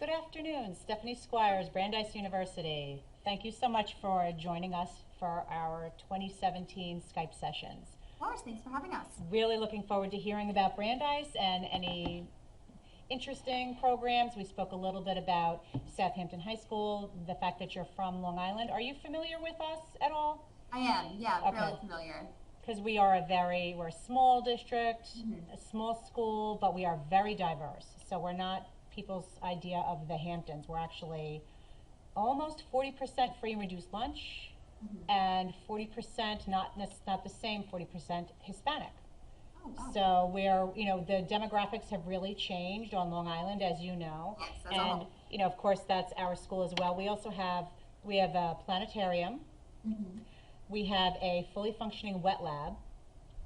Good afternoon. Stephanie Squires, Brandeis University. Thank you so much for joining us for our 2017 Skype sessions. Of course, thanks for having us. Really looking forward to hearing about Brandeis and any interesting programs. We spoke a little bit about Southampton High School, the fact that you're from Long Island. Are you familiar with us at all? I am, yeah, Okay. fairly familiar. Because we're a small district, a small school, but we are very diverse. So we're not people's idea of the Hamptons. We're actually almost 40% free and reduced lunch, and 40% not the same 40% Hispanic. Oh, wow. So the demographics have really changed on Long Island, as you know. Yes, as a And whole. of course, that's our school as well. We also have a planetarium. We have a fully functioning wet lab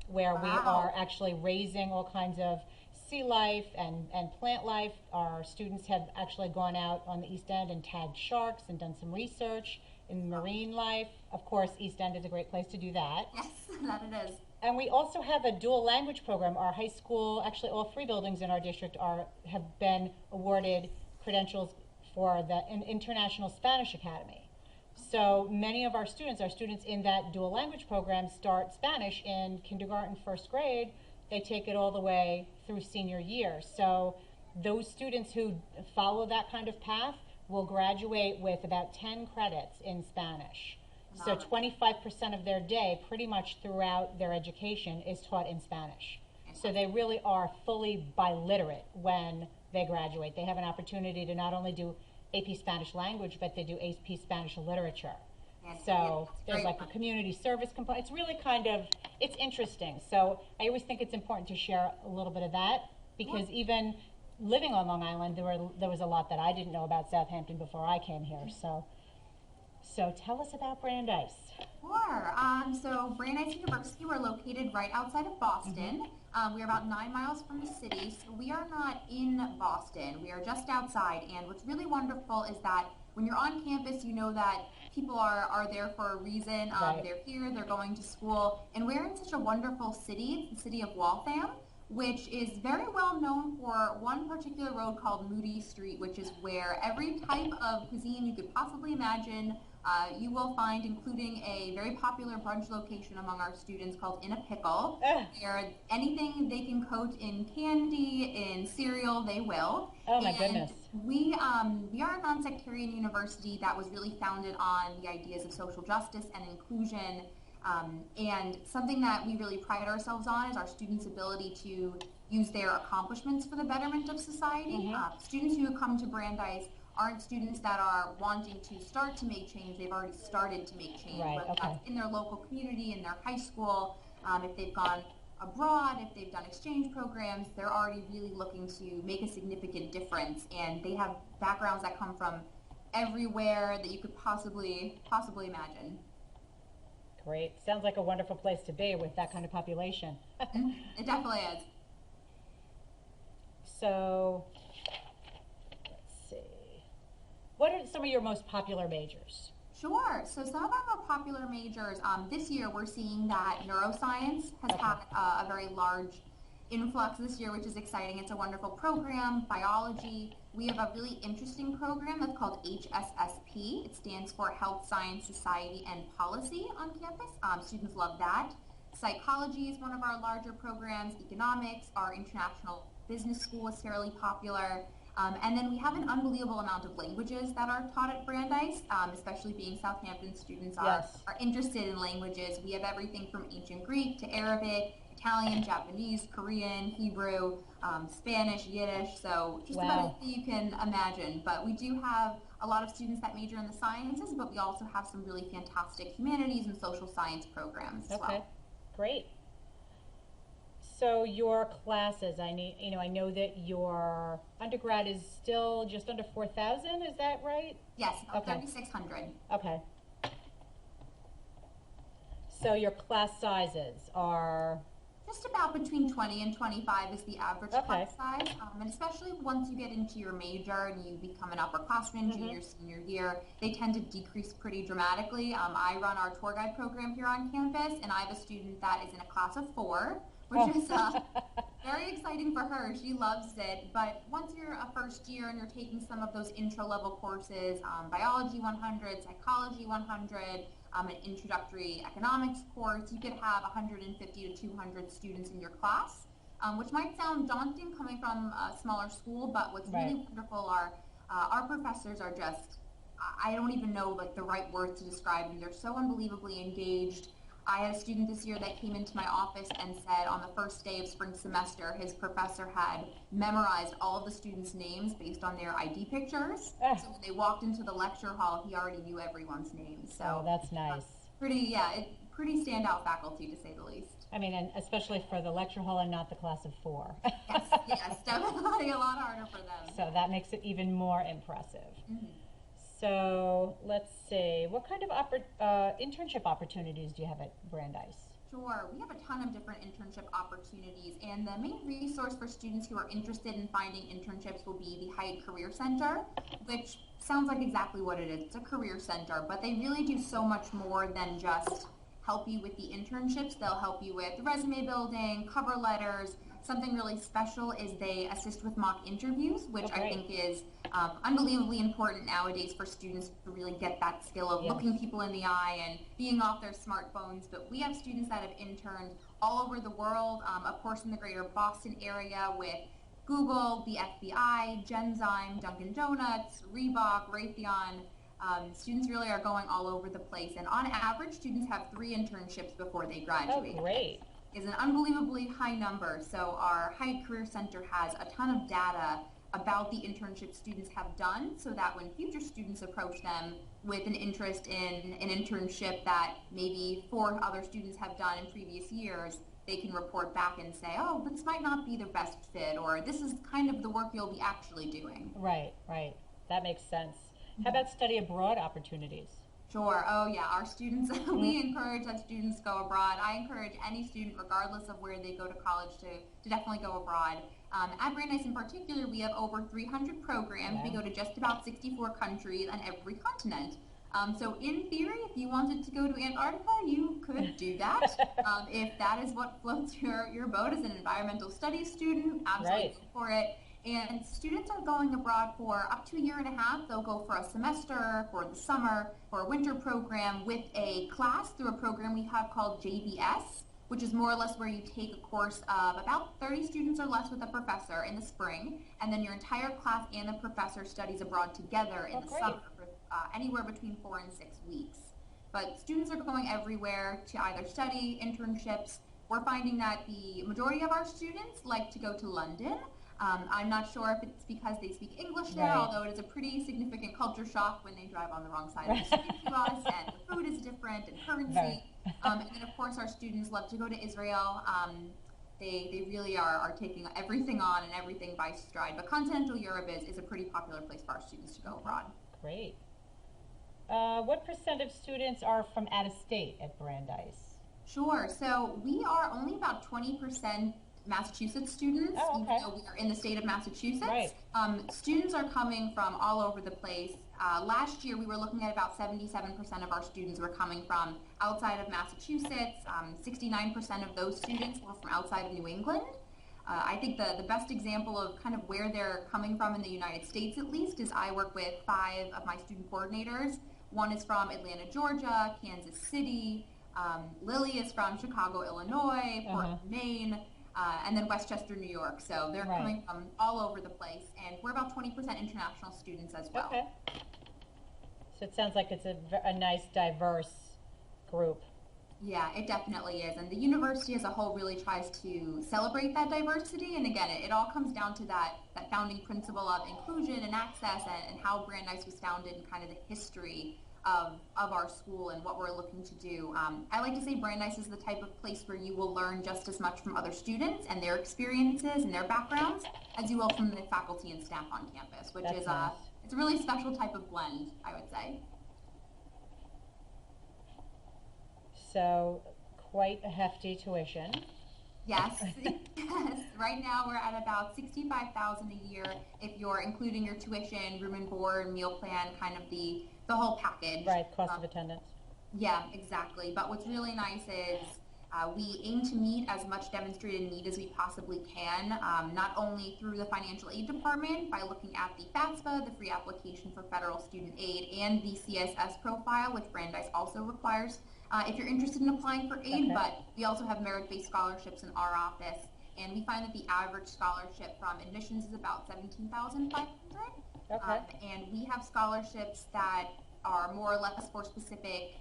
where we Wow. are actually raising all kinds of sea life and plant life. Our students have actually gone out on the East End and tagged sharks and done some research in marine life. Of course, East End is a great place to do that. Yes, that it is. And we also have a dual language program. Our high school, actually all three buildings in our district have been awarded credentials for an International Spanish Academy. So many of our students in that dual language program start Spanish in kindergarten, first grade. They take it all the way through senior year. So those students who follow that kind of path will graduate with about 10 credits in Spanish. So 25% of their day, pretty much throughout their education, is taught in Spanish. So they really are fully biliterate when they graduate. They have an opportunity to not only do AP Spanish language, but they do AP Spanish literature. Yes, So yes, there's great like a one. community service component. It's really it's interesting. So I always think it's important to share a little bit of that, because even living on Long Island, there was a lot that I didn't know about Southampton before I came here. So tell us about Brandeis. Sure. So Brandeis University, we're located right outside of Boston. We're about 9 miles from the city, so we are not in Boston. We are just outside, and what's really wonderful is that when you're on campus, you know that people are there for a reason. Right. They're here, they're going to school, and we're in such a wonderful city, the city of Waltham, which is very well known for one particular road called Moody Street, which is where every type of cuisine you could possibly imagine you will find, including a very popular brunch location among our students called In a Pickle, where anything they can coat in candy, in cereal, they will. Oh my And goodness. we are a non-sectarian university that was really founded on the ideas of social justice and inclusion. And something that we really pride ourselves on is our students' ability to use their accomplishments for the betterment of society. Students who come to Brandeis aren't students that are wanting to start to make change. They've already started to make change, Right, whether okay. that's in their local community, in their high school, if they've gone abroad, if they've done exchange programs, they're already really looking to make a significant difference, and they have backgrounds that come from everywhere that you could possibly imagine. Great. Sounds like a wonderful place to be with that kind of population. It definitely is. So, let's see. What are some of your most popular majors? Sure. So some of our more popular majors, this year we're seeing that neuroscience has had a very large influx this year, which is exciting. It's a wonderful program. Biology. We have a really interesting program that's called HSSP. It stands for Health, Science, Society, and Policy on campus. Students love that. Psychology is one of our larger programs. Economics, our international business school is fairly popular. And then we have an unbelievable amount of languages that are taught at Brandeis, especially being Southampton students are interested in languages. We have everything from ancient Greek to Arabic, Italian, Japanese, Korean, Hebrew, Spanish, Yiddish, so just about anything you can imagine. But we do have a lot of students that major in the sciences, but we also have some really fantastic humanities and social science programs as well. Great. So your classes, I know that your undergrad is still just under 4,000, is that right? Yes, Okay. 3,600. Okay. So your class sizes are? Just about between 20 and 25 is the average class size, and especially once you get into your major and you become an upperclassman, junior, senior year, they tend to decrease pretty dramatically. I run our tour guide program here on campus, and I have a student that is in a class of 4, which is very exciting for her. She loves it. But once you're a first year and you're taking some of those intro level courses, biology 100, psychology 100, an introductory economics course, you could have 150 to 200 students in your class, which might sound daunting coming from a smaller school, but what's really wonderful are our professors are just, I don't even know like the right words to describe them. They're so unbelievably engaged. I had a student this year that came into my office and said on the first day of spring semester, his professor had memorized all of the students' names based on their ID pictures. So when they walked into the lecture hall, he already knew everyone's names. So that's nice. Pretty standout faculty to say the least. I mean, and especially for the lecture hall and not the class of 4. Yes, definitely a lot harder for them. So that makes it even more impressive. Mm-hmm. So let's see, what kind of internship opportunities do you have at Brandeis? Sure, we have a ton of different internship opportunities, and the main resource for students who are interested in finding internships will be the Hyatt Career Center, which sounds like exactly what it is. It's a career center, but they really do so much more than just help you with the internships. They'll help you with resume building, cover letters. Something really special is they assist with mock interviews, which I think is unbelievably important nowadays for students to really get that skill of looking people in the eye and being off their smartphones. But we have students that have interned all over the world, of course in the greater Boston area with Google, the FBI, Genzyme, Dunkin' Donuts, Reebok, Raytheon. Students really are going all over the place, and on average, students have 3 internships before they graduate. Oh, great. Is an unbelievably high number. So our Hyatt Career Center has a ton of data about the internship students have done, so that when future students approach them with an interest in an internship that maybe 4 other students have done in previous years, they can report back and say, oh, this might not be the best fit, or this is kind of the work you'll be actually doing. Right. That makes sense. How about study abroad opportunities? Sure. Oh, yeah. Our students, we encourage that students go abroad. I encourage any student, regardless of where they go to college, to definitely go abroad. At Brandeis in particular, we have over 300 programs. We go to just about 64 countries on every continent. So in theory, if you wanted to go to Antarctica, you could do that. If that is what floats your boat as an environmental studies student, absolutely go for it. And students are going abroad for up to 1.5 years. They'll go for a semester, for the summer, for a winter program with a class through a program we have called JBS, which is more or less where you take a course of about 30 students or less with a professor in the spring, and then your entire class and the professor studies abroad together in the summer for anywhere between 4 and 6 weeks. But students are going everywhere to either study, internships. We're finding that the majority of our students like to go to London. I'm not sure if it's because they speak English there, although it is a pretty significant culture shock when they drive on the wrong side of the street to us, and the food is different, and currency. And then, of course, our students love to go to Israel. They really are taking everything on and everything by stride. But continental Europe is a pretty popular place for our students to go abroad. Great. What % of students are from out of state at Brandeis? Sure. So we are only about 20% Massachusetts students, even though we are in the state of Massachusetts. Students are coming from all over the place. Last year we were looking at about 77% of our students were coming from outside of Massachusetts. 69% of those students were from outside of New England. I think the best example of kind of where they're coming from in the United States, at least, is I work with 5 of my student coordinators. One is from Atlanta, Georgia, Kansas City. Lily is from Chicago, Illinois, Portland, Maine. And then Westchester, New York. So they're coming from all over the place, and we're about 20% international students as well. Okay. So it sounds like it's a nice, diverse group. Yeah, it definitely is. And the university as a whole really tries to celebrate that diversity. And again, it all comes down to that founding principle of inclusion and access, and how Brandeis was founded, and kind of the history of our school and what we're looking to do. I like to say Brandeis is the type of place where you will learn just as much from other students and their experiences and their backgrounds as you will from the faculty and staff on campus, which is nice. It's a really special type of blend, I would say. So quite a hefty tuition. Yes, yes. Right now we're at about $65,000 a year if you're including your tuition, room and board, meal plan, kind of the whole package. Right, cost of attendance. Yeah, exactly. But what's really nice is We aim to meet as much demonstrated need as we possibly can, not only through the financial aid department by looking at the FAFSA, the free application for federal student aid, and the CSS profile, which Brandeis also requires if you're interested in applying for aid, Okay. but we also have merit-based scholarships in our office, and we find that the average scholarship from admissions is about $17,500. Okay. And we have scholarships that are more or less for specific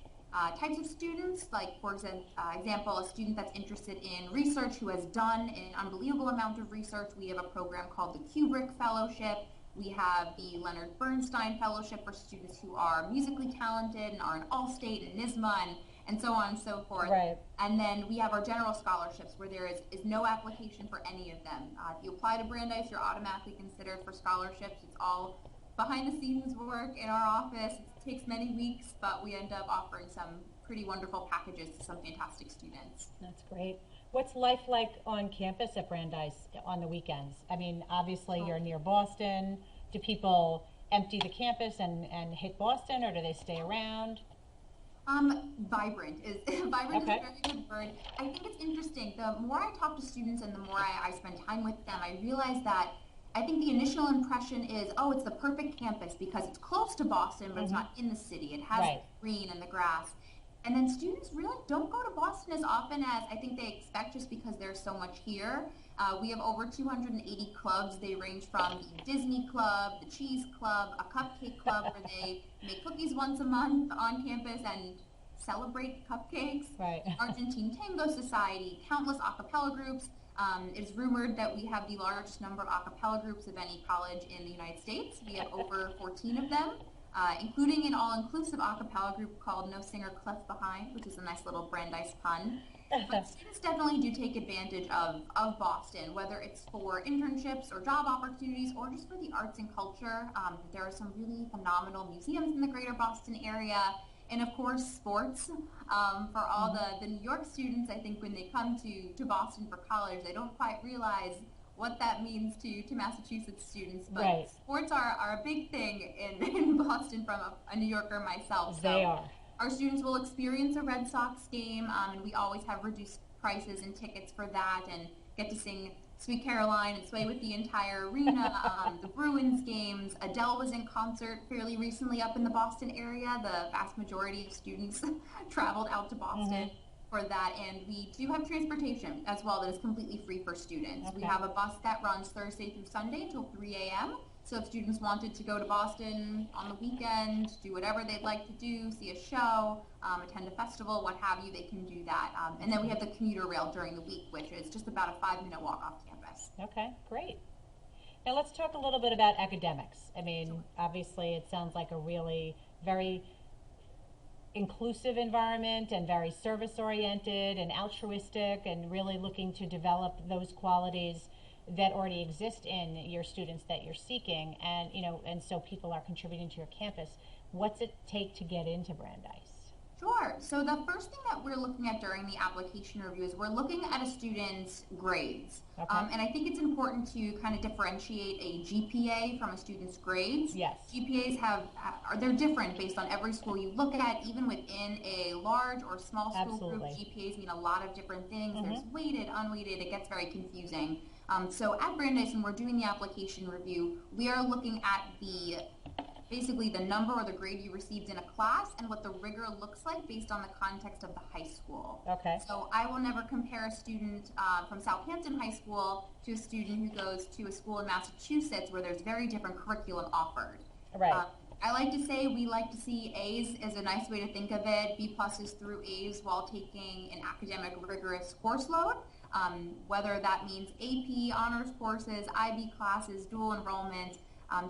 types of students, like for example, a student that's interested in research who has done an unbelievable amount of research. We have a program called the Kubrick Fellowship. We have the Leonard Bernstein Fellowship for students who are musically talented and are in Allstate and NYSSMA and so on and so forth. Right. And then we have our general scholarships where there is no application for any of them. If you apply to Brandeis, you're automatically considered for scholarships. It's all behind the scenes work in our office. It takes many weeks, but we end up offering some pretty wonderful packages to some fantastic students. That's great. What's life like on campus at Brandeis on the weekends? I mean, obviously you're near Boston. Do people empty the campus and hit Boston, or do they stay around? Vibrant is vibrant Okay. is a very good word. I think it's interesting. The more I talk to students and the more I spend time with them, I realize that I think the initial impression is, oh, it's the perfect campus because it's close to Boston, but it's not in the city. It has Right. the green and the grass. And then students really don't go to Boston as often as I think they expect just because there's so much here. We have over 280 clubs. They range from the Disney Club, the Cheese Club, a Cupcake Club where they make cookies once a month on campus and celebrate cupcakes. Right. Argentine Tango Society, countless a cappella groups. It's rumored that we have the largest number of a cappella groups of any college in the United States. We have over 14 of them, including an all-inclusive a cappella group called No Singer Left Behind, which is a nice little Brandeis pun. But students definitely do take advantage of Boston, whether it's for internships or job opportunities or just for the arts and culture. There are some really phenomenal museums in the greater Boston area. And of course, sports. For all the New York students, I think when they come to Boston for college, they don't quite realize what that means to Massachusetts students. But Right. sports are a big thing in Boston from a New Yorker myself. They are. Our students will experience a Red Sox game, and we always have reduced prices and tickets for that, and get to sing Sweet Caroline and sway with the entire arena. The Bruins games, Adele was in concert fairly recently up in the Boston area. The vast majority of students traveled out to Boston for that, and we do have transportation as well that is completely free for students. We Okay. have a bus that runs Thursday through Sunday until 3 a.m. So if students wanted to go to Boston on the weekend, do whatever they'd like to do, see a show, attend a festival, what have you, they can do that. And then we have the commuter rail during the week, which is just about a 5-minute walk off campus. Okay, great. Now let's talk a little bit about academics. I mean, obviously it sounds like a really very inclusive environment and very service oriented and altruistic and really looking to develop those qualities that already exist in your students that you're seeking, and and so people are contributing to your campus. What's it take to get into Brandeis? Sure. So the first thing that we're looking at during the application review is we're looking at a student's grades. Okay. And I think it's important to kind of differentiate a GPA from a student's grades. Yes. GPAs they're different based on every school you look at, even within a large or small school group. Absolutely. GPAs mean a lot of different things. There's weighted, unweighted, it gets very confusing. So at Brandeis, when we're doing the application review, we are looking at basically the number or the grade you received in a class and what the rigor looks like based on the context of the high school. Okay. So I will never compare a student from Southampton High School to a student who goes to a school in Massachusetts where there's very different curriculum offered. Right. I like to say we like to see A's as a nice way to think of it, B pluses through A's while taking an academic rigorous course load. Whether that means AP, honors courses, IB classes, dual enrollment,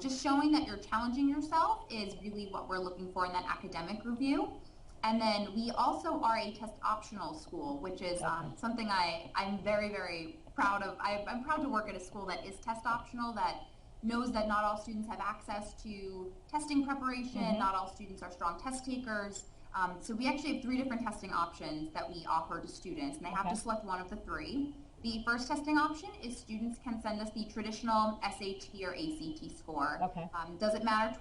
just showing that you're challenging yourself is really what we're looking for in that academic review. And then we also are a test optional school, which is something I'm very, very proud of. I'm proud to work at a school that is test optional, that knows that not all students have access to testing preparation, not all students are strong test takers. So we actually have 3 different testing options that we offer to students, and they have to select one of the 3. The first testing option is students can send us the traditional SAT or ACT score. Okay. Doesn't matter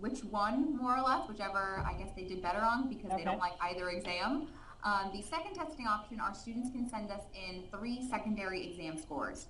which one, more or less, whichever I guess they did better on because they don't like either exam. The second testing option, our students can send us in 3 secondary exam scores.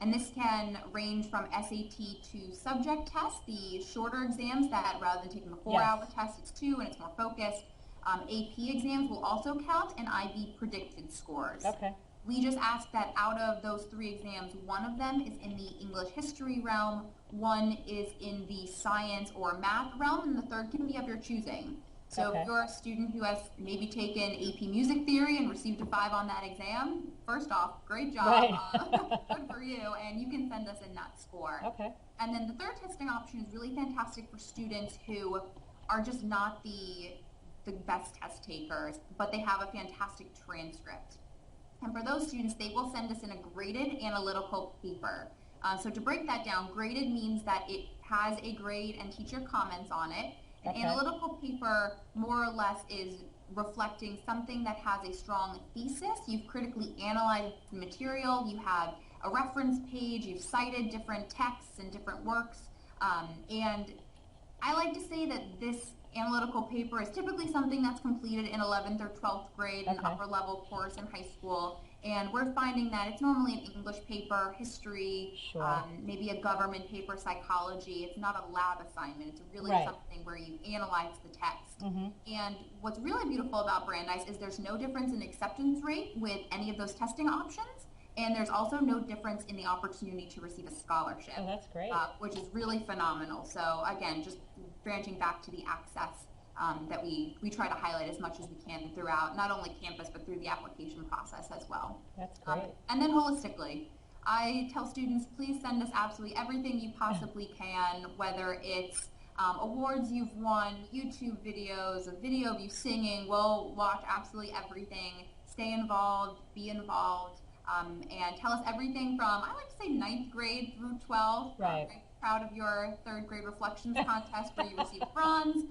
And this can range from SAT to subject tests, the shorter exams that rather than taking a 4-hour test, it's 2 and it's more focused. AP exams will also count, and IB predicted scores. Okay. We just ask that out of those 3 exams, one of them is in the English history realm, one is in the science or math realm, and the third can be of your choosing. So if you're a student who has maybe taken AP music theory and received a 5 on that exam, first off, great job, right. good for you, and you can send us in that score. Okay. And then the third testing option is really fantastic for students who are just not the best test takers, but they have a fantastic transcript. And for those students, they will send us in a graded analytical paper. So to break that down, graded means that it has a grade and teacher comments on it. An analytical paper more or less is reflecting something that has a strong thesis. You've critically analyzed the material, you have a reference page, you've cited different texts and different works. And I like to say that this analytical paper is typically something that's completed in 11th or 12th grade, an upper level course in high school. And we're finding that it's normally an English paper, history, maybe a government paper, psychology. It's not a lab assignment. It's really something where you analyze the text. And what's really beautiful about Brandeis is there's no difference in acceptance rate with any of those testing options. And there's also no difference in the opportunity to receive a scholarship. Oh, that's great. Which is really phenomenal. So again, just branching back to the access that we try to highlight as much as we can throughout not only campus but through the application process as well. That's great. And then holistically, I tell students, please send us absolutely everything you possibly can, whether it's awards you've won, YouTube videos, a video of you singing. We'll watch absolutely everything. Stay involved, be involved, and tell us everything from, I like to say 9th grade through 12th. Right. Proud of your 3rd grade reflections contest where you received bronze,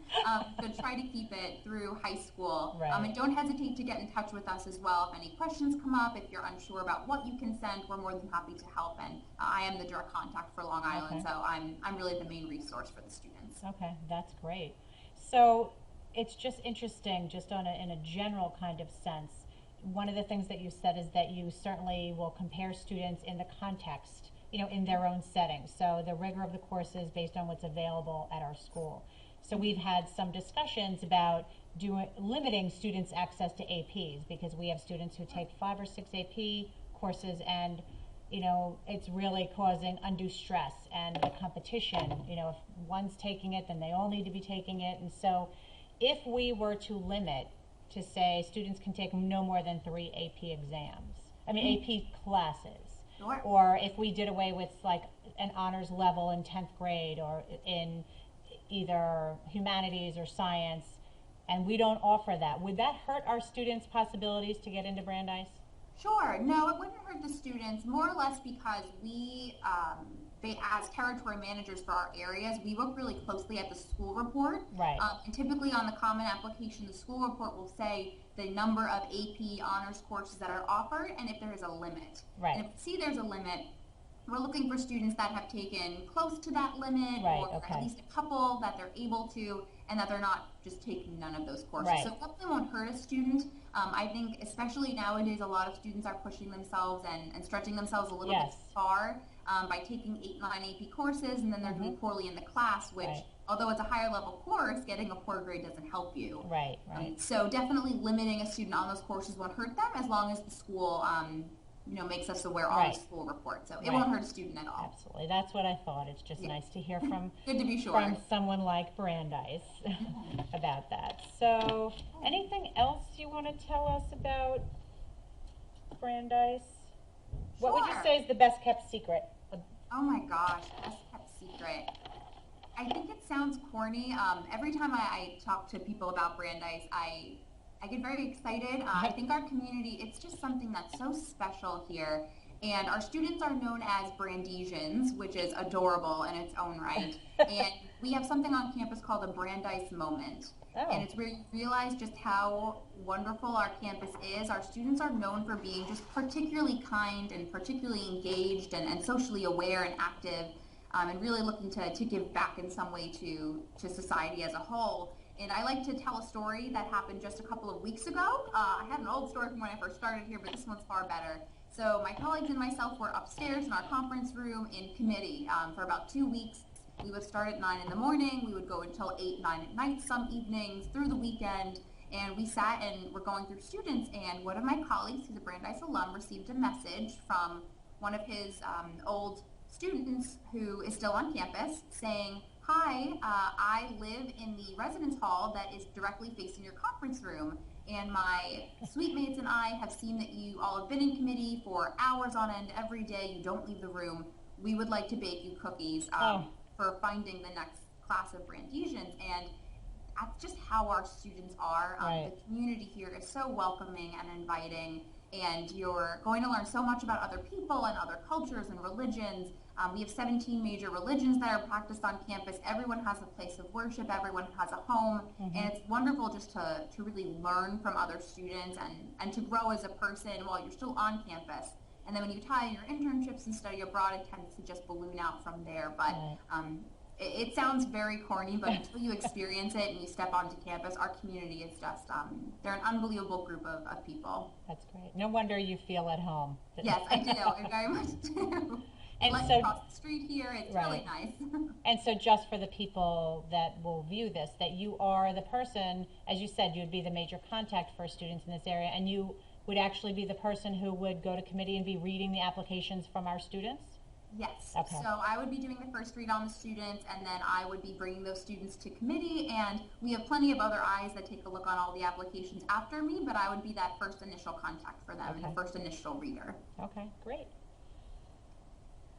but try to keep it through high school. And don't hesitate to get in touch with us as well if any questions come up, if you're unsure about what you can send, we're more than happy to help. And I am the direct contact for Long Island, so I'm really the main resource for the students. Okay, that's great. So it's just interesting, just in a general kind of sense, one of the things that you said is that you certainly will compare students in the context, in their own setting. So the rigor of the course is based on what's available at our school. So we've had some discussions about limiting students' access to APs, because we have students who take 5 or 6 AP courses, and it's really causing undue stress and the competition. If one's taking it, then they all need to be taking it. And so if we were to limit to say students can take no more than 3 AP AP classes. Sure. Or if we did away with like an honors level in 10th grade or in either humanities or science, and we don't offer that, would that hurt our students' possibilities to get into Brandeis? Sure. No, it wouldn't hurt the students, more or less because we, as territory managers for our areas, we look really closely at the school report. Right. And typically on the common application, the school report will say the number of AP honors courses that are offered and if there is a limit. Right. And if we see there's a limit, we're looking for students that have taken close to that limit, or at least a couple that they're able to, and that they're not just taking none of those courses. So it definitely won't hurt a student. I think especially nowadays, a lot of students are pushing themselves and stretching themselves a little bit far by taking 8, 9 AP courses, and then they're doing poorly in the class, which although it's a higher level course, getting a poor grade doesn't help you. Right. So definitely limiting a student on those courses won't hurt them, as long as the school makes us aware on the school report. So it won't hurt a student at all. Absolutely. That's what I thought. It's just nice to hear from Good to be sure. from someone like Brandeis about that. So anything else you want to tell us about Brandeis? What would you say is the best kept secret? Oh my gosh, best kept secret. I think it sounds corny. Every time I talk to people about Brandeis, I get very excited. I think our community, it's just something that's so special here. And our students are known as Brandeisians, which is adorable in its own right. And we have something on campus called a Brandeis moment. And it's where you realize just how wonderful our campus is. Our students are known for being just particularly kind and particularly engaged and socially aware and active, and really looking to give back in some way to society as a whole. And I like to tell a story that happened just a couple of weeks ago. I had an old story from when I first started here, but this one's far better. So my colleagues and myself were upstairs in our conference room in committee for about 2 weeks. We would start at 9 in the morning. We would go until 8, 9 at night some evenings through the weekend. And we sat and were going through students. And one of my colleagues, who's a Brandeis alum, received a message from one of his old students who is still on campus saying, "Hi, I live in the residence hall that is directly facing your conference room. And my suite mates and I have seen that you all have been in committee for hours on end every day. You don't leave the room. We would like to bake you cookies for finding the next class of Brandesians." And that's just how our students are. Right. The community here is so welcoming and inviting, and you're going to learn so much about other people and other cultures and religions. We have 17 major religions that are practiced on campus. Everyone has a place of worship. Everyone has a home. And it's wonderful just to really learn from other students and to grow as a person while you're still on campus. And then when you tie your internships and study abroad, it tends to just balloon out from there. But it sounds very corny, but until you experience it and you step onto campus, our community is just, they're an unbelievable group of people. That's great. No wonder you feel at home. Yes, I do. I very much do. And Like so, across the street here, it's really nice. and so just for the people that will view this, that you are the person, as you said, you would be the major contact for students in this area, and you would actually be the person who would go to committee and be reading the applications from our students? Yes. Okay. So I would be doing the first read on the students, and then I would be bringing those students to committee, and we have plenty of other eyes that take a look on all the applications after me, but I would be that first initial contact for them and the first initial reader. Okay, great.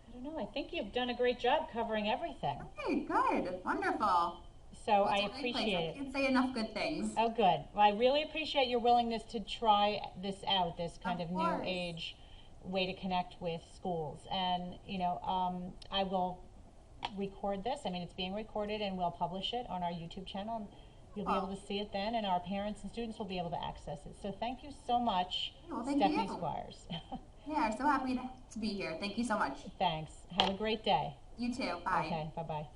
I don't know, I think you've done a great job covering everything. Okay, good. Wonderful. So Well, I it's a great place. appreciate I it. can't say enough good things. Oh, good. Well, I really appreciate your willingness to try this out, this kind of new course. age way to connect with schools. And, you know, I will record this. I mean, it's being recorded, and we'll publish it on our YouTube channel. And you'll be able to see it then, and our parents and students will be able to access it. So thank you so much, Well, thank Stephanie you. Squires. Yeah, I'm so happy to be here. Thank you so much. Thanks. Have a great day. You too. Bye. Okay, bye-bye.